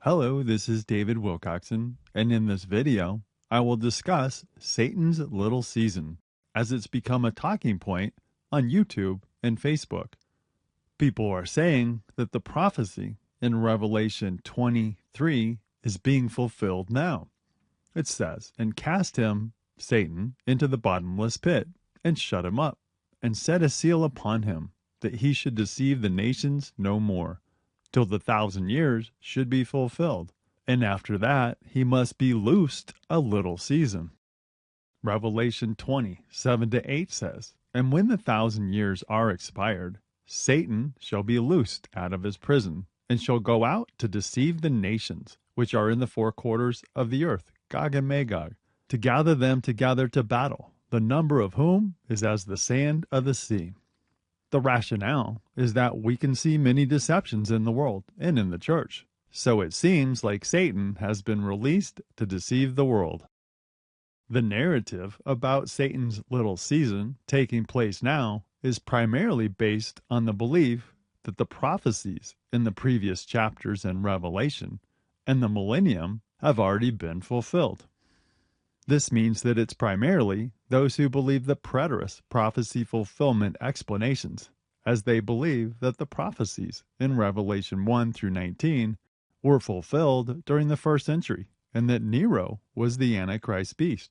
Hello, this is David Wilcoxon, and in this video, I will discuss Satan's little season, as it's become a talking point on YouTube and Facebook. People are saying that the prophecy in Revelation 23 is being fulfilled now. It says, "And cast him, Satan, into the bottomless pit, and shut him up, and set a seal upon him, that he should deceive the nations no more, till the 1,000 years should be fulfilled. And after that he must be loosed a little season." Revelation 20:7-8 says, "And when the 1,000 years are expired, Satan shall be loosed out of his prison, and shall go out to deceive the nations which are in the four quarters of the earth, Gog and Magog, to gather them together to battle, the number of whom is as the sand of the sea." The rationale is that we can see many deceptions in the world and in the church, so it seems like Satan has been released to deceive the world. The narrative about Satan's little season taking place now is primarily based on the belief that the prophecies in the previous chapters in Revelation and the millennium have already been fulfilled. This means that it's primarily those who believe the preterist prophecy fulfillment explanations, as they believe that the prophecies in Revelation 1 through 19 were fulfilled during the first century, and that Nero was the Antichrist beast.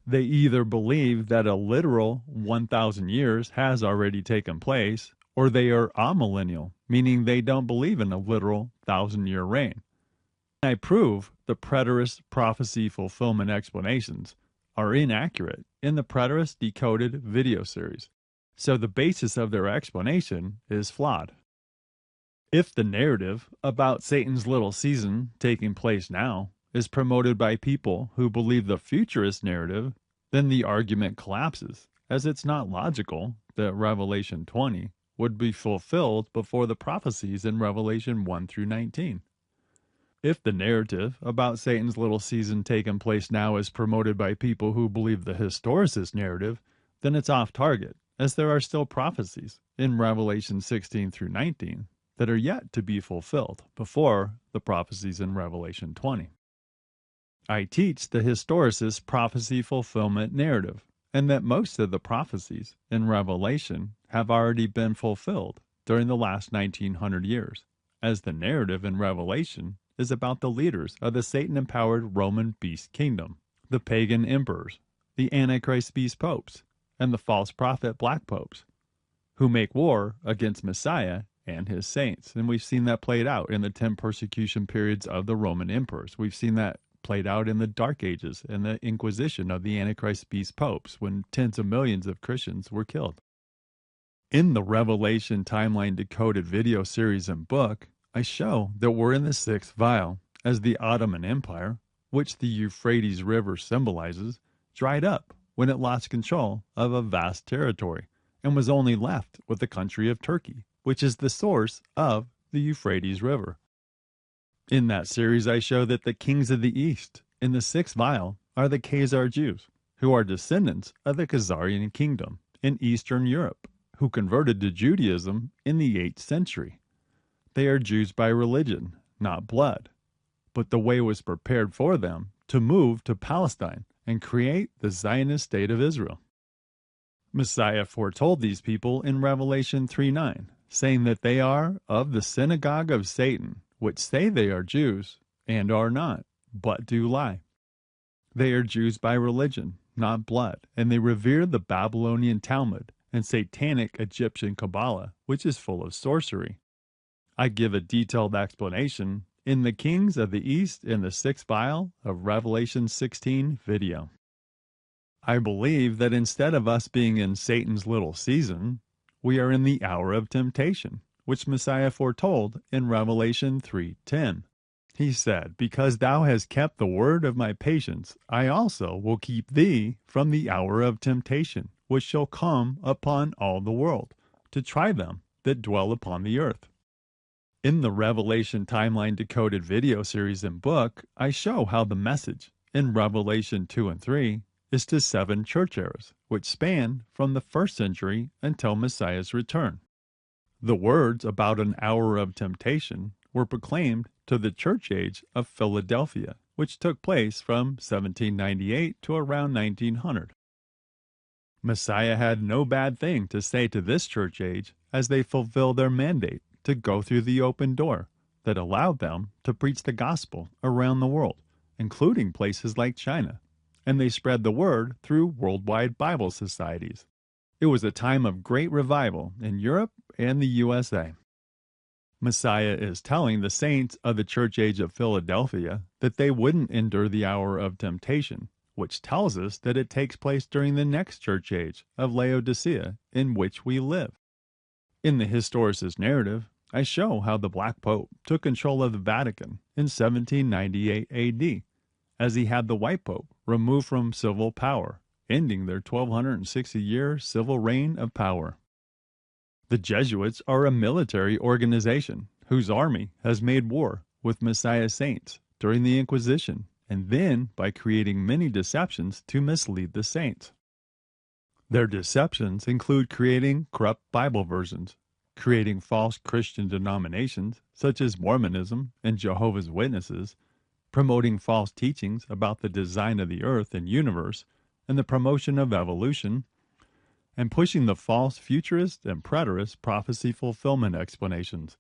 They either believe that a literal 1,000 years has already taken place, or they are amillennial, meaning they don't believe in a literal 1,000-year reign. I prove the preterist prophecy fulfillment explanations are inaccurate in the Preterist Decoded video series, so the basis of their explanation is flawed. If the narrative about Satan's little season taking place now is promoted by people who believe the futurist narrative, then the argument collapses, as it's not logical that Revelation 20 would be fulfilled before the prophecies in Revelation 1 through 19. If the narrative about Satan's little season taking place now is promoted by people who believe the historicist narrative, then it's off target, as there are still prophecies in Revelation 16 through 19 that are yet to be fulfilled before the prophecies in Revelation 20. I teach the historicist prophecy fulfillment narrative, and that most of the prophecies in Revelation have already been fulfilled during the last 1900 years, as the narrative in Revelation is about the leaders of the Satan-empowered Roman beast kingdom, the pagan emperors, the Antichrist beast popes, and the false prophet black popes, who make war against Messiah and his saints. And we've seen that played out in the 10 persecution periods of the Roman emperors. We've seen that played out in the Dark Ages and the Inquisition of the Antichrist beast popes, when tens of millions of Christians were killed. In the Revelation Timeline Decoded video series and book, I show that we're in the sixth vial, as the Ottoman Empire, which the Euphrates River symbolizes, dried up when it lost control of a vast territory and was only left with the country of Turkey, which is the source of the Euphrates River. In that series, I show that the kings of the East in the sixth vial are the Khazar Jews, who are descendants of the Khazarian kingdom in Eastern Europe, who converted to Judaism in the 8th century. They are Jews by religion, not blood, but the way was prepared for them to move to Palestine and create the Zionist state of Israel. Messiah foretold these people in Revelation 3:9, saying that they are of the synagogue of Satan, which say they are Jews and are not, but do lie. They are Jews by religion, not blood, and they revere the Babylonian Talmud and satanic Egyptian Kabbalah, which is full of sorcery. I give a detailed explanation in the Kings of the East in the sixth vial of Revelation 16 video. I believe that instead of us being in Satan's little season, we are in the hour of temptation, which Messiah foretold in Revelation 3:10. He said, "Because thou hast kept the word of my patience, I also will keep thee from the hour of temptation, which shall come upon all the world, to try them that dwell upon the earth." In the Revelation Timeline Decoded video series and book, I show how the message in Revelation 2 and 3 is to 7 church eras, which span from the 1st century until Messiah's return. The words about an hour of temptation were proclaimed to the Church Age of Philadelphia, which took place from 1798 to around 1900. Messiah had no bad thing to say to this church age as they fulfill their mandate to go through the open door that allowed them to preach the gospel around the world, including places like China, and they spread the word through worldwide Bible societies. It was a time of great revival in Europe and the USA. Messiah is telling the saints of the church age of Philadelphia that they wouldn't endure the hour of temptation, which tells us that it takes place during the next church age of Laodicea in which we live. In the Historicis narrative, I show how the Black Pope took control of the Vatican in 1798 AD, as he had the White Pope removed from civil power, ending their 1260-year civil reign of power. The Jesuits are a military organization whose army has made war with Messiah saints during the Inquisition and then by creating many deceptions to mislead the saints. Their deceptions include creating corrupt Bible versions, creating false Christian denominations such as Mormonism and Jehovah's Witnesses, promoting false teachings about the design of the earth and universe and the promotion of evolution, and pushing the false futurist and preterist prophecy fulfillment explanations.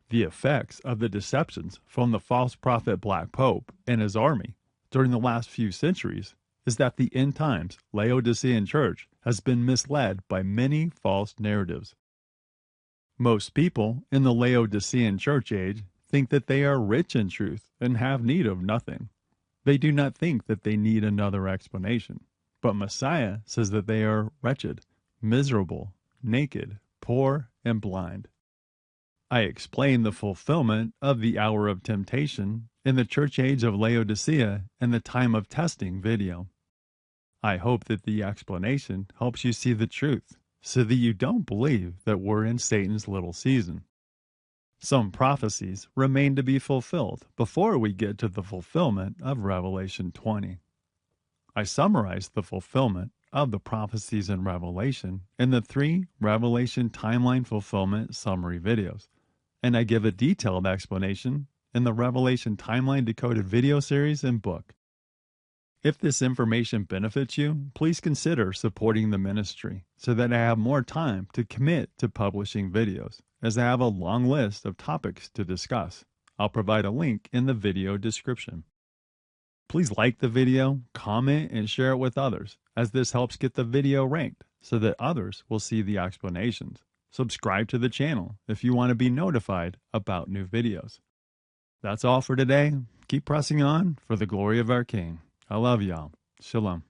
The effects of the deceptions from the false prophet Black Pope and his army during the last few centuries is that the end times Laodicean church has been misled by many false narratives. Most people in the Laodicean church age think that they are rich in truth and have need of nothing. They do not think that they need another explanation. But Messiah says that they are wretched, miserable, naked, poor, and blind. I explain the fulfillment of the hour of temptation in the church age of Laodicea and the time of testing video. I hope that the explanation helps you see the truth so that you don't believe that we're in Satan's little season. Some prophecies remain to be fulfilled before we get to the fulfillment of Revelation 20. I summarize the fulfillment of the prophecies in Revelation in the 3 Revelation Timeline Fulfillment Summary videos, and I give a detailed explanation in the Revelation Timeline Decoded video series and book. If this information benefits you, please consider supporting the ministry so that I have more time to commit to publishing videos, as I have a long list of topics to discuss. I'll provide a link in the video description. Please like the video, comment, and share it with others, as this helps get the video ranked so that others will see the explanations. Subscribe to the channel if you want to be notified about new videos. That's all for today. Keep pressing on for the glory of our King. I love y'all. Shalom.